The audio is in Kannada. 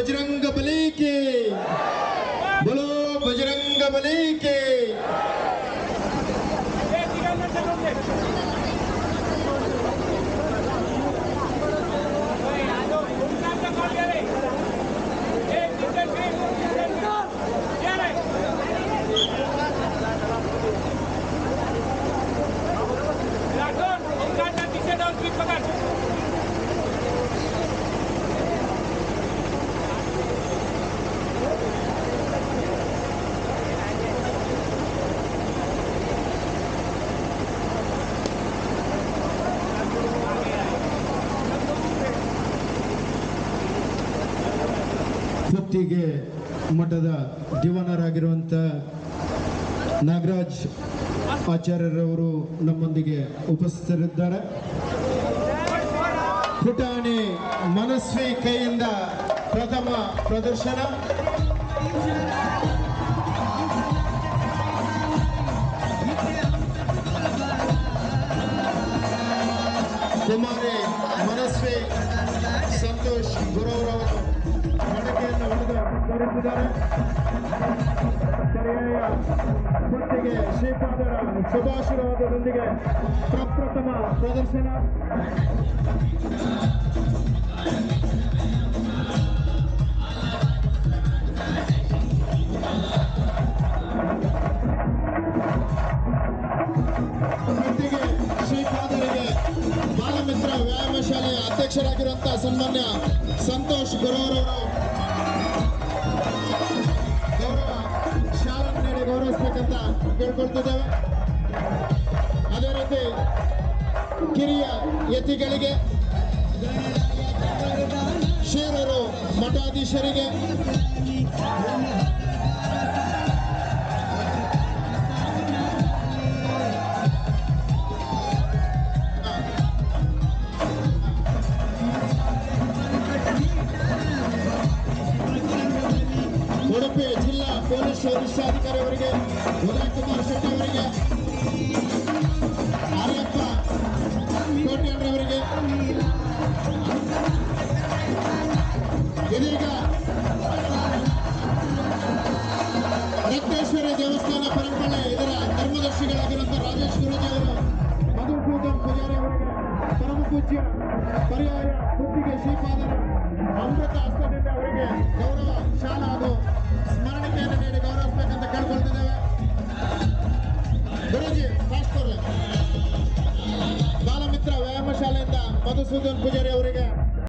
बजरंगबली की, बोलो बजरंगबली की। ಸುತ್ತಿಗೆ ಮಠದ ದಿವಾನರಾಗಿರುವಂಥ ನಾಗರಾಜ್ ಆಚಾರ್ಯರವರು ನಮ್ಮೊಂದಿಗೆ ಉಪಸ್ಥಿತರಿದ್ದಾರೆ. ಪುಟಾಣಿ ಮನಸ್ವಿ ಕೈಯಿಂದ ಪ್ರಥಮ ಪ್ರದರ್ಶನ. ಕುಮಾರಿ ಮನಸ್ವಿ ಸಂತೋಷ್ ಗುರವರವರು ಮಡಕೆಯನ್ನು ಹೊಡೆದು ತೋರಿಸಿದ್ದಾರೆ. ಸುತ್ತಿಗೆ ಶ್ರೀಪಾದರ ಶುಭಾಶೀರ್ವಾದದೊಂದಿಗೆ ಪ್ರಪ್ರಥಮ ಪ್ರದರ್ಶನ. ಸುತ್ತಿಗೆ ಶ್ರೀಪಾದರಿಗೆ ಬಾಲಮಿತ್ರ ವ್ಯಾಯಾಮ ಶಾಲೆಯ ಅಧ್ಯಕ್ಷರಾಗಿರುವಂತಹ ಸನ್ಮಾನ್ಯ ಸಂತೋಷ್ ಗುರವರವರು ಶಾಲಾ ನೀಡಿ ಗೌರವಿಸಬೇಕಂತ ಕೇಳ್ಕೊಳ್ತಿದ್ದೇವೆ. ಅದೇ ರೀತಿ ಕಿರಿಯ ಯತಿಗಳಿಗೆ, ಶೇರೂರು ಮಠಾಧೀಶರಿಗೆ, ಉಡುಪಿ ಜಿಲ್ಲಾ ಪೊಲೀಸ್ ವರಿಷ್ಠಾಧಿಕಾರಿ ಅವರಿಗೆ, ಉದಯ್ ಕುಮಾರ್ ಶೆಟ್ಟಿ ಅವರಿಗೆ, ಆರ್ಯಪ್ಪ ಕೋಟ್ಯಾನ್ರವರಿಗೆ, ಇದೀಗ ರಕ್ತೇಶ್ವರಿ ದೇವಸ್ಥಾನ ಪರಂಪರೆ ಇದರ ಧರ್ಮದರ್ಶಿಗಳಾಗಿರುವಂತಹ ರಾಜೇಶ್ ಗುರೂಜಿ ಅವರು, ಮಧುಸೂದನ್ ಪೂಜಾರಿ ಅವರಿಗೆ, ಪರಮ ಪೂಜ್ಯ ಪರ್ಯಾಯ ಸುತ್ತಿಗೆ ಶ್ರೀಪಾದರ ಅಮೃತ ಹಸ್ತದಿಂದ ಅವರಿಗೆ ಗೌರವ ಶಾಲಾ ಹಾಗೂ ಸ್ಮರಣಿಕೆಯನ್ನು ನೀಡಿ ಗೌರವಿಸಬೇಕಂತ ಕೇಳ್ಕೊಳ್ತಿದ್ದೇವೆ. ಗುರೂಜಿ ಫಾಸ್ಟ್ ಬಾಲಮಿತ್ರ ವ್ಯಾಯಾಮ ಶಾಲೆಯಿಂದ ಮಧುಸೂದನ್ ಪೂಜಾರಿ ಅವರಿಗೆ